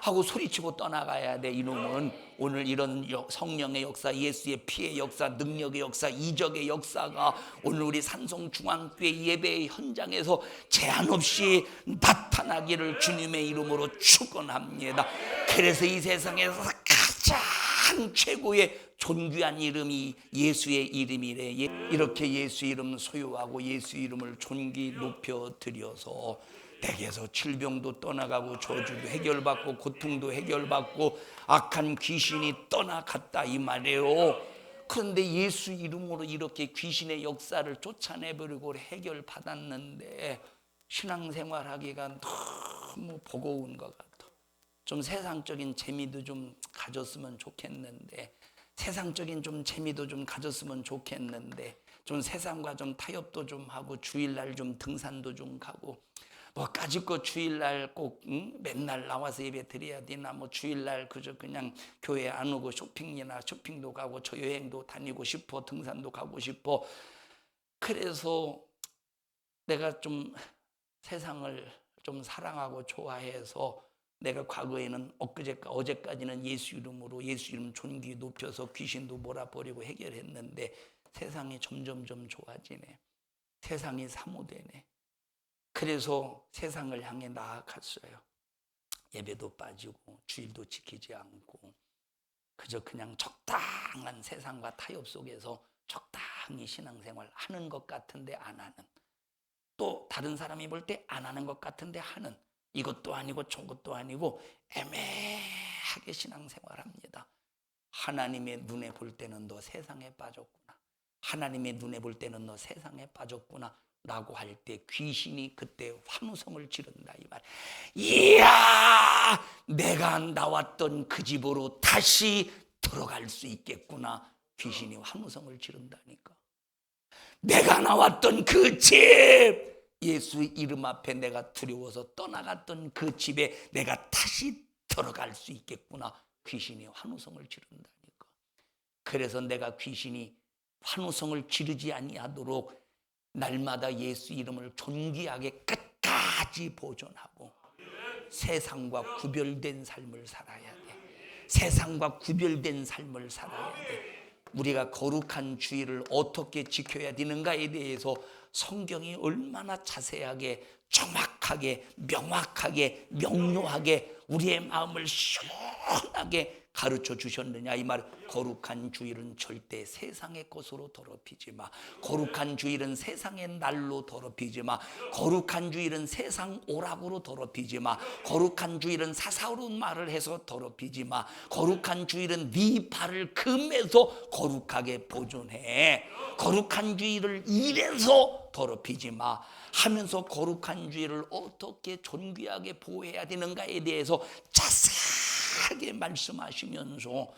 하고 소리치고 떠나가야 돼. 이놈은 오늘 이런 성령의 역사, 예수의 피의 역사, 능력의 역사, 이적의 역사가 오늘 우리 산성중앙교회 예배의 현장에서 제한 없이 나타나기를 주님의 이름으로 축원합니다. 그래서 이 세상에서 가장 최고의 존귀한 이름이 예수의 이름이래. 이렇게 예수 이름 소유하고 예수 이름을 존귀 높여 드려서 내게서 질병도 떠나가고 저주도 해결받고 고통도 해결받고 악한 귀신이 떠나갔다 이 말이에요. 그런데 예수 이름으로 이렇게 귀신의 역사를 쫓아내버리고 해결받았는데 신앙생활하기가 너무 버거운 것 같아. 좀 세상적인 재미도 좀 가졌으면 좋겠는데, 세상적인 좀 재미도 좀 가졌으면 좋겠는데, 좀 세상과 좀 타협도 좀 하고 주일날 좀 등산도 좀 가고, 뭐 까짓거 주일날 꼭 맨날 나와서 예배 드려야 되나, 뭐 주일날 그저 그냥 교회 안 오고 쇼핑도 가고 저 여행도 다니고 싶어, 등산도 가고 싶어. 그래서 내가 좀 세상을 좀 사랑하고 좋아해서 내가 과거에는 어제까지는 예수 이름으로 예수 이름 존귀 높여서 귀신도 몰아버리고 해결했는데 세상이 점점점 좋아지네. 세상이 사모되네. 그래서 세상을 향해 나아갔어요. 예배도 빠지고 주일도 지키지 않고 그저 그냥 적당한 세상과 타협 속에서 적당히 신앙생활 하는 것 같은데 안 하는, 또 다른 사람이 볼 때 안 하는 것 같은데 하는, 이것도 아니고 저것도 아니고 애매하게 신앙생활합니다. 하나님의 눈에 볼 때는 너 세상에 빠졌구나, 하나님의 눈에 볼 때는 너 세상에 빠졌구나 라고 할 때 귀신이 그때 환호성을 지른다 이 말. 이야, 내가 나왔던 그 집으로 다시 들어갈 수 있겠구나. 귀신이 환호성을 지른다니까. 내가 나왔던 그 집, 예수 이름 앞에 내가 두려워서 떠나갔던 그 집에 내가 다시 들어갈 수 있겠구나. 귀신이 환호성을 지른다니까. 그래서 내가 귀신이 환호성을 지르지 아니하도록 날마다 예수 이름을 존귀하게 끝까지 보존하고 세상과 구별된 삶을 살아야 돼. 세상과 구별된 삶을 살아야 돼. 우리가 거룩한 주의를 어떻게 지켜야 되는가에 대해서 성경이 얼마나 자세하게, 정확하게, 명확하게, 명료하게 우리의 마음을 시원하게 가르쳐 주셨느냐 이 말. 거룩한 주일은 절대 세상의 것으로 더럽히지 마. 거룩한 주일은 세상의 날로 더럽히지 마. 거룩한 주일은 세상 오락으로 더럽히지 마. 거룩한 주일은 사사로운 말을 해서 더럽히지 마. 거룩한 주일은 네 발을 금해서 거룩하게 보존해. 거룩한 주일을 이래서 더럽히지 마 하면서 거룩한 주일을 어떻게 존귀하게 보호해야 되는가에 대해서 자세하게 말씀하시면서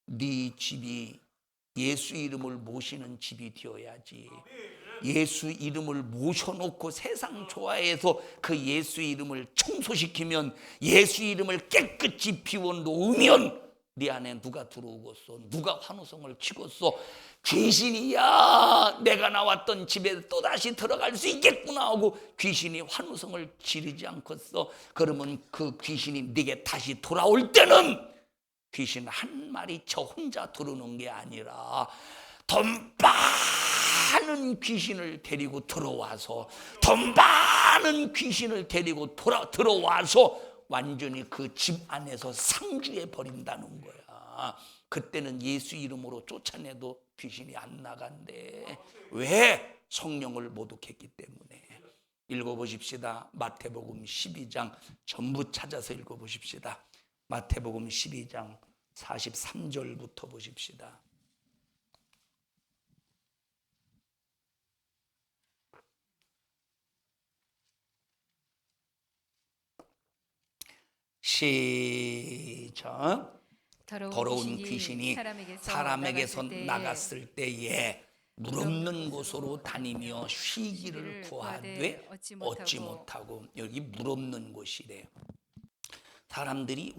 네 집이 예수 이름을 모시는 집이 되어야지. 예수 이름을 모셔놓고 세상 좋아해서 그 예수 이름을 청소시키면, 예수 이름을 깨끗이 비워놓으면 네 안에 누가 들어오겠어? 누가 환호성을 치겠어? 귀신이야, 내가 나왔던 집에 또다시 들어갈 수 있겠구나 하고 귀신이 환호성을 지르지 않겠어? 그러면 그 귀신이 네게 다시 돌아올 때는 귀신 한 마리 저 혼자 들어오는 게 아니라 돈 많은 귀신을 데리고 들어와서, 돈 많은 귀신을 데리고 들어와서 완전히 그 집 안에서 상주해 버린다는 거야. 그때는 예수 이름으로 쫓아내도 귀신이 안 나간대. 왜? 성령을 모독했기 때문에. 읽어보십시다. 마태복음 12장 전부 찾아서 읽어보십시다. 마태복음 12장 43절부터 보십시다. 시작. 더러운 귀신이 사람에게서 나갔을 때에 물 없는 곳으로 다니며 쉬기를 구하되 얻지 못하고. 여기 물 없는 곳이래. 사람들이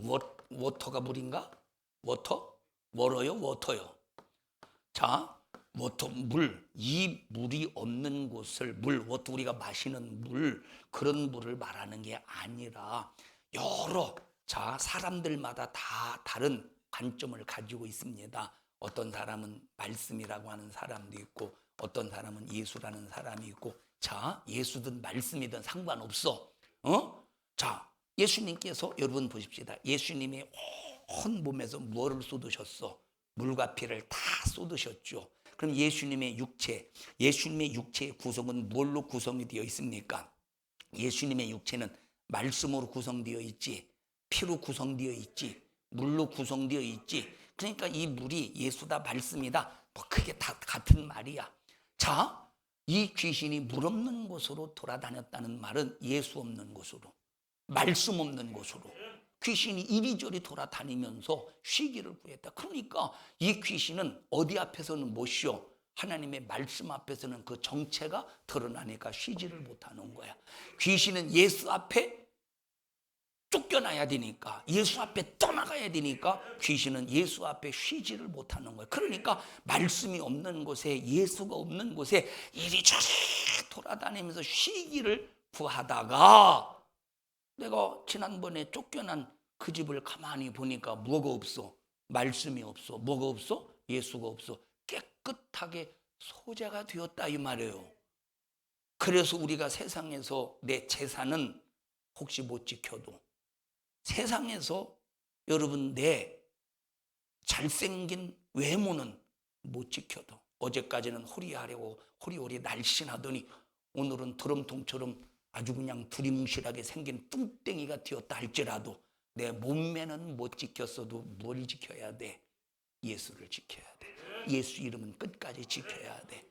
워터가 물인가? 워터요. 자, 워터, 물. 이 물이 없는 곳을, 워터, 우리가 마시는 물, 그런 물을 말하는 게 아니라 사람들마다 다 다른 관점을 가지고 있습니다. 어떤 사람은 말씀이라고 하는 사람도 있고, 어떤 사람은 예수라는 사람이 있고. 자, 예수든 말씀이든 상관없어. 자, 예수님께서, 여러분 보십시다. 예수님이 온 몸에서 뭐를 쏟으셨어? 물과 피를 다 쏟으셨죠. 그럼 예수님의 육체의 구성은 뭘로 구성이 되어 있습니까? 예수님의 육체는 말씀으로 구성되어 있지, 피로 구성되어 있지, 물로 구성되어 있지. 그러니까 이 물이 예수다, 말씀이다, 그게 다 같은 말이야. 자, 이 귀신이 물 없는 곳으로 돌아다녔다는 말은 예수 없는 곳으로, 말씀 없는 곳으로 귀신이 이리저리 돌아다니면서 쉬기를 구했다. 그러니까 이 귀신은 어디 앞에서는 못 쉬어? 하나님의 말씀 앞에서는 그 정체가 드러나니까 쉬지를 못하는 거야. 귀신은 예수 앞에 쫓겨나야 되니까, 예수 앞에 떠나가야 되니까 귀신은 예수 앞에 쉬지를 못하는 거예요. 그러니까 말씀이 없는 곳에, 예수가 없는 곳에 이리저리 돌아다니면서 쉬기를 구하다가, 내가 지난번에 쫓겨난 그 집을 가만히 보니까 뭐가 없어? 말씀이 없어. 뭐가 없어? 예수가 없어. 깨끗하게 소재가 되었다 이 말이에요. 그래서 우리가 세상에서 내 재산은 혹시 못 지켜도, 세상에서 여러분 내 잘생긴 외모는 못 지켜도, 어제까지는 호리호리 날씬하더니 오늘은 드럼통처럼 아주 그냥 두리뭉실하게 생긴 뚱땡이가 되었다 할지라도 내 몸매는 못 지켰어도 뭘 지켜야 돼? 예수를 지켜야 돼. 예수 이름은 끝까지 지켜야 돼.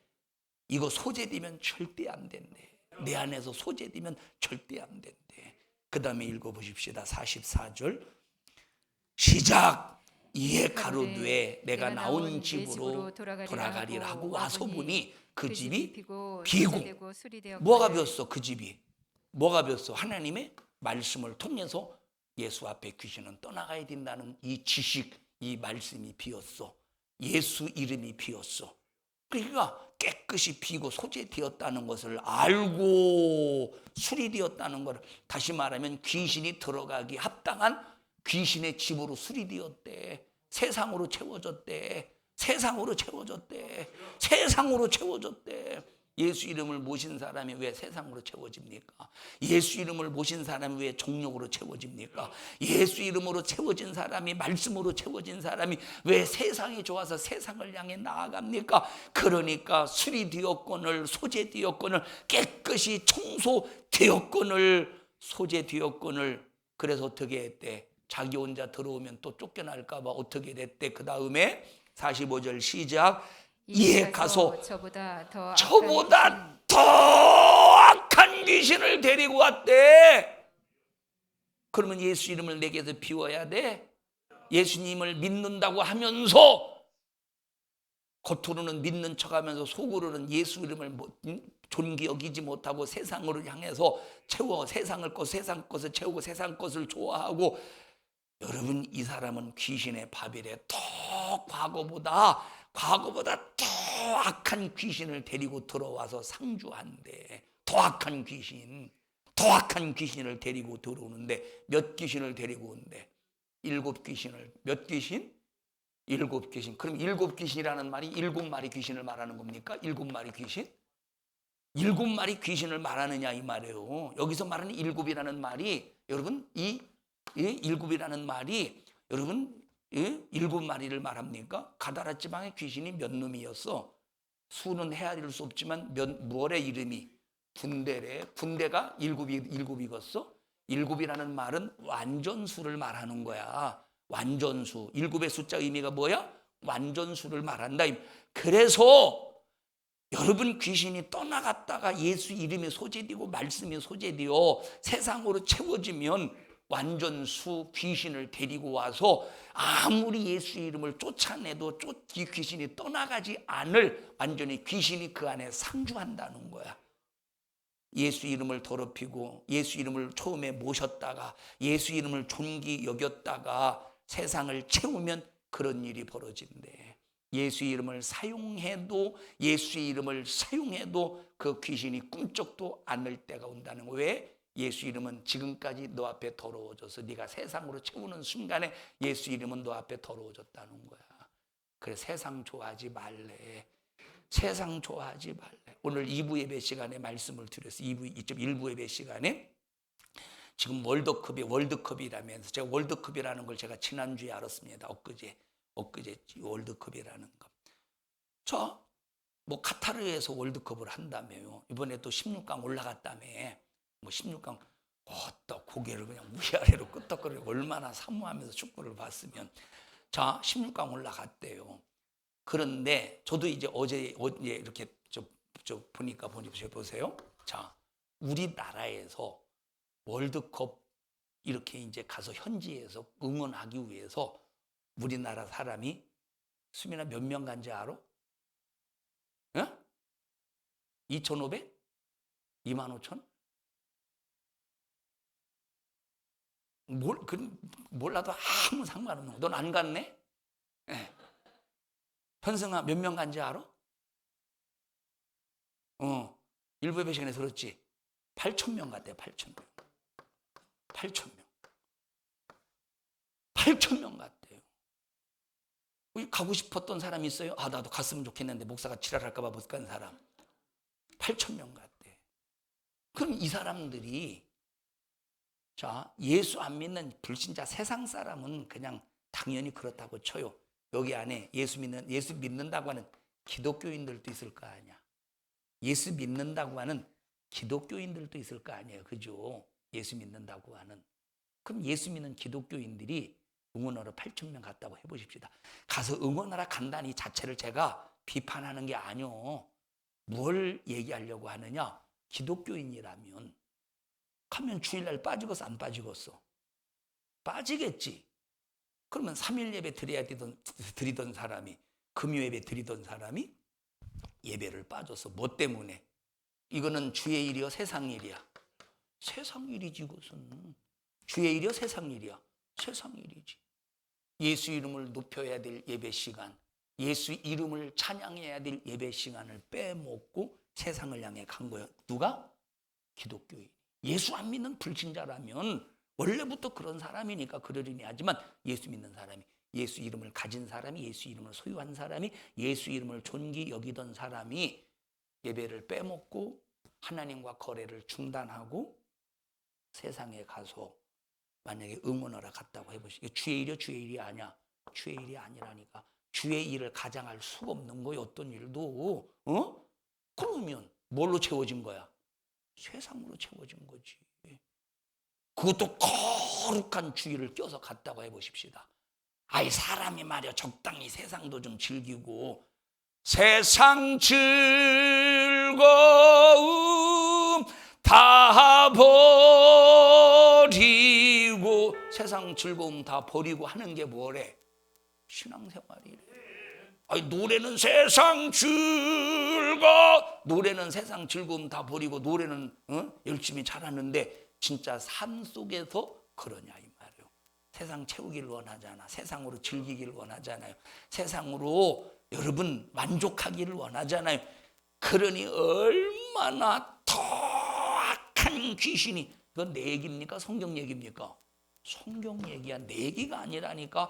이거 소재되면 절대 안 된대. 내 안에서 소재되면 절대 안 된대. 그 다음에 읽어보십시다. 44절 시작. 이에 가로되 내가 나온 내 집으로 돌아가리라 하고 와서 보니 그 집이 비고 비고. 술이 되었거늘 뭐가 비었어? 그 집이 뭐가 비었어? 하나님의 말씀을 통해서 예수 앞에 귀신은 떠나가야 된다는 이 지식, 이 말씀이 비었어. 예수 이름이 비었어. 그러니까 깨끗이 비고 소재되었다는 것을 알고 술이 되었다는 것을, 다시 말하면 귀신이 들어가기 합당한 귀신의 집으로 술이 되었대. 세상으로 채워졌대. 세상으로 채워졌대. 세상으로 채워졌대. 예수 이름을 모신 사람이 왜 세상으로 채워집니까? 예수 이름을 모신 사람이 왜 정욕으로 채워집니까? 예수 이름으로 채워진 사람이, 말씀으로 채워진 사람이 왜 세상이 좋아서 세상을 향해 나아갑니까? 그러니까 술이 되었거늘 소재되었거늘 깨끗이 청소되었거늘 소재되었거늘. 그래서 어떻게 했대? 자기 혼자 들어오면 또 쫓겨날까 봐 어떻게 됐대? 그 다음에 45절 시작. 이에 가서 저보다 더 악한 귀신을 데리고 왔대. 그러면 예수 이름을 내게서 비워야 돼? 예수님을 믿는다고 하면서 겉으로는 믿는 척하면서 속으로는 예수 이름을 존귀 여기지 못하고 세상으로 향해서 채워 세상을 세상 것을 채우고 세상 것을 좋아하고. 여러분, 이 사람은 귀신의 바벨에 더 과거보다 더 악한 귀신을 데리고 들어와서 상주한대. 더 악한 귀신을 데리고 들어오는데 몇 귀신을 데리고 온대? 7귀신을. 몇 귀신? 7귀신. 그럼 7귀신이라는 말이 7마리 귀신을 말하는 겁니까? 7마리 귀신? 7마리 귀신을 말하느냐 이 말이에요. 여기서 말하는 7이라는 말이 여러분, 이 7이라는 말이 여러분 7마리를 말합니까? 가다라 지방의 귀신이 몇 놈이었어? 수는 헤아릴 수 없지만 무엇의 이름이? 분대래. 분대가 7이겠어? 7이라는 말은 완전수를 말하는 거야. 완전수. 7의 숫자 의미가 뭐야? 완전수를 말한다. 그래서 여러분, 귀신이 떠나갔다가 예수 이름이 소재되고 말씀이 소재되어 세상으로 채워지면 완전수 귀신을 데리고 와서 아무리 예수 이름을 쫓아내도 이 귀신이 떠나가지 않을, 완전히 귀신이 그 안에 상주한다는 거야. 예수 이름을 더럽히고 예수 이름을 처음에 모셨다가 예수 이름을 존귀 여겼다가 세상을 채우면 그런 일이 벌어진대. 예수 이름을 사용해도 그 귀신이 꿈쩍도 않을 때가 온다는 거예요. 왜? 예수 이름은 지금까지 너 앞에 더러워져서 네가 세상으로 채우는 순간에 예수 이름은 너 앞에 더러워졌다는 거야. 그래, 세상 좋아하지 말래. 세상 좋아하지 말래. 오늘 2부 예배 시간에 말씀을 드렸어요. 1부 예배 시간에 지금 월드컵이라면서, 제가 월드컵이라는 걸 제가 지난주에 알았습니다. 엊그제 월드컵이라는 거. 뭐 카타르에서 월드컵을 한다며요. 이번에 또 16강 올라갔다며. 뭐 16강 또 고개를 그냥 위아래로 끄덕거리고 얼마나 사모하면서 축구를 봤으면. 자, 16강 올라갔대요. 그런데 저도 이제 어제 이렇게 보니까 보세요. 자, 우리나라에서 월드컵 이렇게 이제 가서 현지에서 응원하기 위해서 우리나라 사람이 수민아 몇 명 간지 알아? 2,500? 25,000? 몰라도 아무 상관없는 거. 넌 안 갔네? 네. 현승아 몇 명 간지 알아? 일부 예배 시간에 들었지? 8,000명 갔대요. 8,000명. 8,000명 갔대요. 가고 싶었던 사람이 있어요? 나도 갔으면 좋겠는데 목사가 지랄할까 봐 못 간 사람. 8,000명 갔대. 그럼 이 사람들이, 자, 예수 안 믿는 불신자 세상 사람은 그냥 당연히 그렇다고 쳐요. 여기 안에 예수 믿는다고 하는 기독교인들도 있을 거 아니야. 예수 믿는다고 하는 기독교인들도 있을 거 아니에요. 그죠? 예수 믿는다고 하는. 그럼 예수 믿는 기독교인들이 응원하러 8,000명 갔다고 해보십시다. 가서 응원하러 간다는 이 자체를 제가 비판하는 게 아니요. 뭘 얘기하려고 하느냐? 기독교인이라면 가면 주일날 빠지겠어 안 빠지겠어? 빠지겠지. 그러면 3일 예배 드리던 사람이, 금요 예배 드리던 사람이 예배를 빠져서 뭐 때문에? 이거는 주의 일이요 세상 일이야? 세상 일이지. 그것은 주의 일이요 세상 일이야? 세상 일이지. 예수 이름을 높여야 될 예배 시간, 예수 이름을 찬양해야 될 예배 시간을 빼먹고 세상을 향해 간 거예요. 누가? 기독교인. 예수 안 믿는 불신자라면 원래부터 그런 사람이니까 그러려니 하지만, 예수 믿는 사람이, 예수 이름을 가진 사람이, 예수 이름을 소유한 사람이, 예수 이름을 존귀 여기던 사람이 예배를 빼먹고 하나님과 거래를 중단하고 세상에 가서 만약에 응원하러 갔다고 해보시죠. 주의 일이요? 주의 일이 아니야? 주의 일이 아니라니까. 주의 일을 가장할 수가 없는 거예요. 어떤 일도. 그러면 뭘로 채워진 거야? 세상으로 채워진 거지. 그것도 거룩한 주의를 껴서 갔다고 해보십시다. 아이, 사람이 말이야 적당히 세상도 좀 즐기고, 세상 즐거움 다 버리고, 세상 즐거움 다 버리고 하는 게 뭐래? 신앙생활이래. 아니, 노래는 세상 노래는 세상 즐거움 다 버리고 노래는 열심히 잘하는데 진짜 삶 속에서 그러냐 이 말이에요. 세상 채우기를 원하잖아. 세상으로 즐기기를 원하잖아요. 세상으로 여러분 만족하기를 원하잖아요. 그러니 얼마나 더 악한 귀신이, 이건 내 얘기입니까? 성경 얘기입니까? 성경 얘기야. 내 얘기가 아니라니까.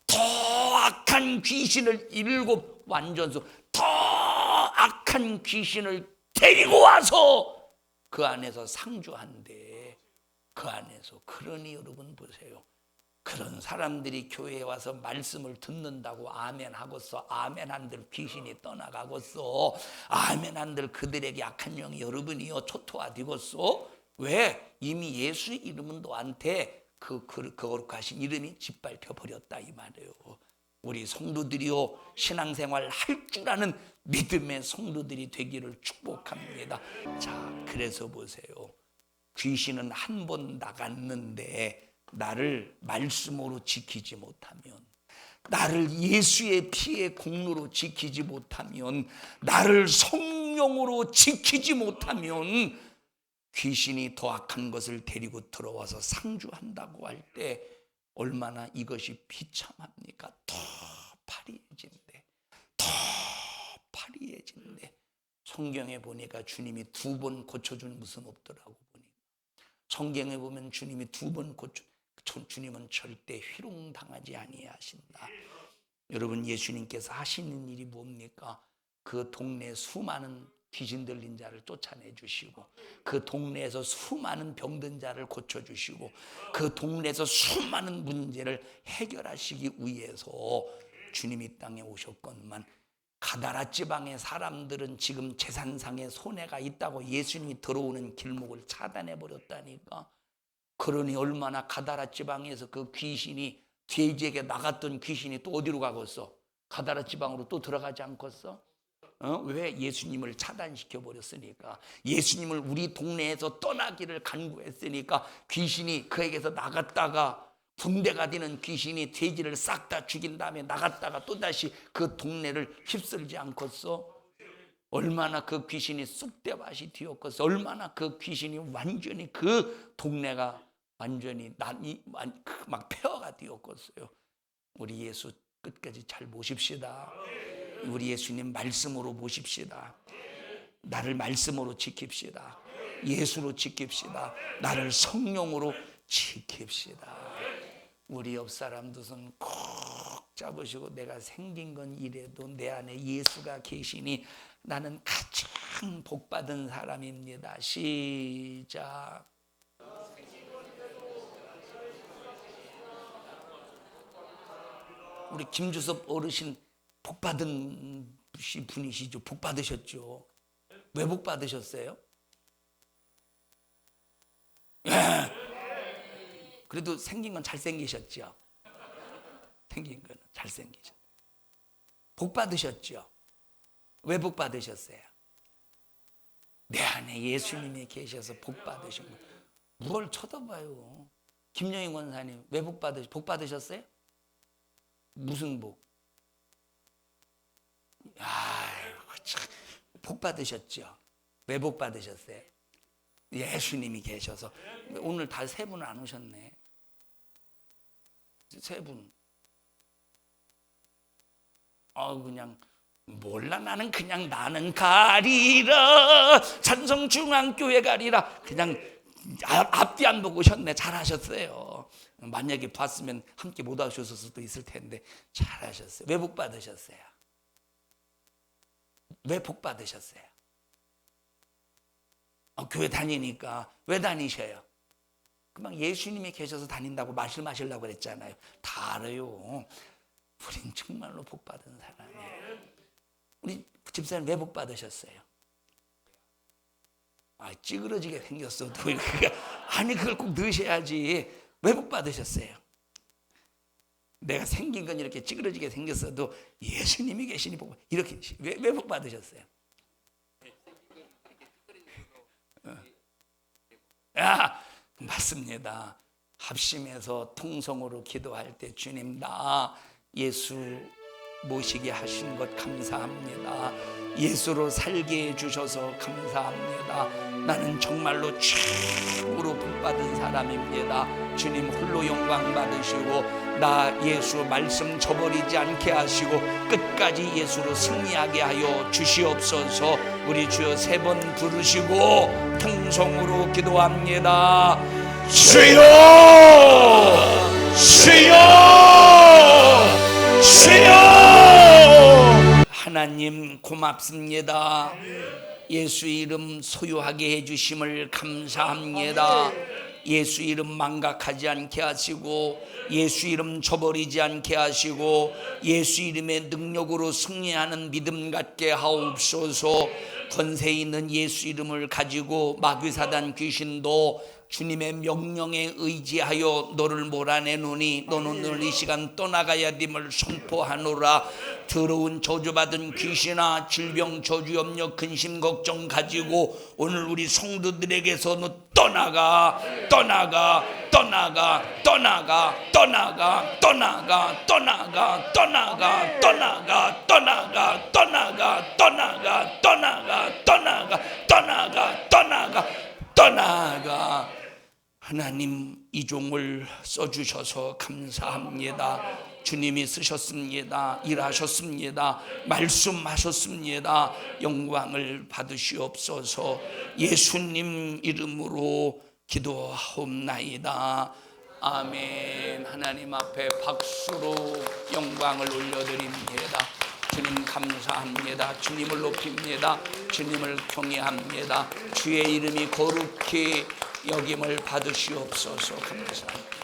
더 악한 귀신을 7 완전수, 더 악한 귀신을 데리고 와서 그 안에서 상주한대. 그 안에서. 그러니 여러분 보세요. 그런 사람들이 교회에 와서 말씀을 듣는다고 아멘 하고서 아멘 한들 귀신이 떠나가고서 아멘 한들 그들에게 악한 영이 여러분이요 초토화되고서. 왜? 이미 예수의 이름은 너한테 그 거룩하신 이름이 짓밟혀 버렸다 이 말이에요. 우리 성도들이요 신앙생활 할 줄 아는 믿음의 성도들이 되기를 축복합니다. 자, 그래서 보세요. 귀신은 한 번 나갔는데 나를 말씀으로 지키지 못하면, 나를 예수의 피의 공로로 지키지 못하면, 나를 성령으로 지키지 못하면 귀신이 더 악한 것을 데리고 들어와서 상주한다고 할 때 얼마나 이것이 비참합니까? 더 파리해진대. 더 파리해진대. 성경에 보니까 주님이 2번 고쳐준 무슨 없더라고 보니까. 성경에 보면 주님이 2번 주님은 절대 희롱당하지 아니하신다. 여러분, 예수님께서 하시는 일이 뭡니까? 그 동네 수많은 귀신 들린 자를 쫓아내 주시고, 그 동네에서 수많은 병든 자를 고쳐주시고, 그 동네에서 수많은 문제를 해결하시기 위해서 주님이 땅에 오셨건만, 가다라 지방의 사람들은 지금 재산상의 손해가 있다고 예수님이 들어오는 길목을 차단해 버렸다니까. 그러니 얼마나 가다라 지방에서 그 귀신이, 돼지에게 나갔던 귀신이 또 어디로 가겠어? 가다라 지방으로 또 들어가지 않겠어? 왜? 예수님을 차단시켜 버렸으니까. 예수님을 우리 동네에서 떠나기를 간구했으니까 귀신이 그에게서 나갔다가 군대가 되는 귀신이 돼지를 싹 다 죽인 다음에 나갔다가 또다시 그 동네를 휩쓸지 않겠어? 얼마나 그 귀신이 쑥대밭이 되었겠어? 얼마나 그 귀신이 완전히 그 동네가 완전히 막 폐허가 되었겠어요? 우리 예수 끝까지 잘 모십시다. 우리 예수님 말씀으로 모십시다. 나를 말씀으로 지킵시다. 예수로 지킵시다. 나를 성령으로 지킵시다. 우리 옆 사람 두 손 꼭 잡으시고, 내가 생긴 건 이래도 내 안에 예수가 계시니 나는 가장 복받은 사람입니다. 시작. 우리 김주섭 어르신 복받은 분이시죠. 복받으셨죠. 왜 복받으셨어요? 그래도 생긴 건 잘생기셨죠. 생긴 거는 잘생기셨죠. 복받으셨죠. 왜 복받으셨어요? 내 안에 예수님이 계셔서 복받으신 거예요. 뭘 쳐다봐요. 김영희 권사님 왜 복받으셨어요? 무슨 복? 아이고, 참, 복 받으셨죠? 왜 복 받으셨어요? 예수님이 계셔서. 오늘 다 세 분 안 오셨네. 세 분. 그냥 몰라, 나는 가리라, 찬성중앙교회 가리라. 그냥 앞뒤 안 보고 오셨네. 잘하셨어요. 만약에 봤으면 함께 못 하셨을 수도 있을 텐데 잘하셨어요. 왜 복 받으셨어요? 왜 복 받으셨어요? 교회 다니니까. 왜 다니셔요? 그냥 예수님이 계셔서 다닌다고 마시려고 그랬잖아요. 다 알아요. 우린 정말로 복 받은 사람이에요. 우리 집사님 왜 복 받으셨어요? 찌그러지게 생겼어도 아니 그걸 꼭 넣으셔야지. 왜 복 받으셨어요? 내가 생긴 건 이렇게 찌그러지게 생겼어도 예수님이 계시니 복. 이렇게 왜 복 받으셨어요? 맞습니다. 합심해서 통성으로 기도할 때 주님, 나 예수 모시게 하신 것 감사합니다. 예수로 살게 해주셔서 감사합니다. 나는 정말로 최고로 복받은 사람입니다. 주님 홀로 영광 받으시고 나 예수 말씀 저버리지 않게 하시고 끝까지 예수로 승리하게 하여 주시옵소서. 우리 주여 세 번 부르시고 통성으로 기도합니다. 주여, 주여, 주여. 하나님 고맙습니다. 예수 이름 소유하게 해주심을 감사합니다. 예수 이름 망각하지 않게 하시고 예수 이름 저버리지 않게 하시고 예수 이름의 능력으로 승리하는 믿음 갖게 하옵소서. 권세 있는 예수 이름을 가지고 마귀사단 귀신도 주님의 명령에 의지하여 너를 몰아내노니 너는 오늘 이 시간 떠나가야 됨을 선포하노라. 더러운 저주받은 귀신아, 질병, 저주, 염려, 근심, 걱정 가지고 오늘 우리 성도들에게서 너 떠나가, 떠나가, 떠나가, 떠나가, 떠나가, 떠나가, 떠나가, 떠나가, 떠나가, 떠나가, 떠나가, 떠나가, 떠나가, 떠나가, 떠나가, 떠나가, 떠나가. 하나님 이 종을 써주셔서 감사합니다. 주님이 쓰셨습니다. 일하셨습니다. 말씀하셨습니다. 영광을 받으시옵소서. 예수님 이름으로 기도하옵나이다. 아멘. 하나님 앞에 박수로 영광을 올려드립니다. 주님 감사합니다. 주님을 높입니다. 주님을 경외합니다. 주의 이름이 거룩히 여김을 받으시옵소서. 감사합니다.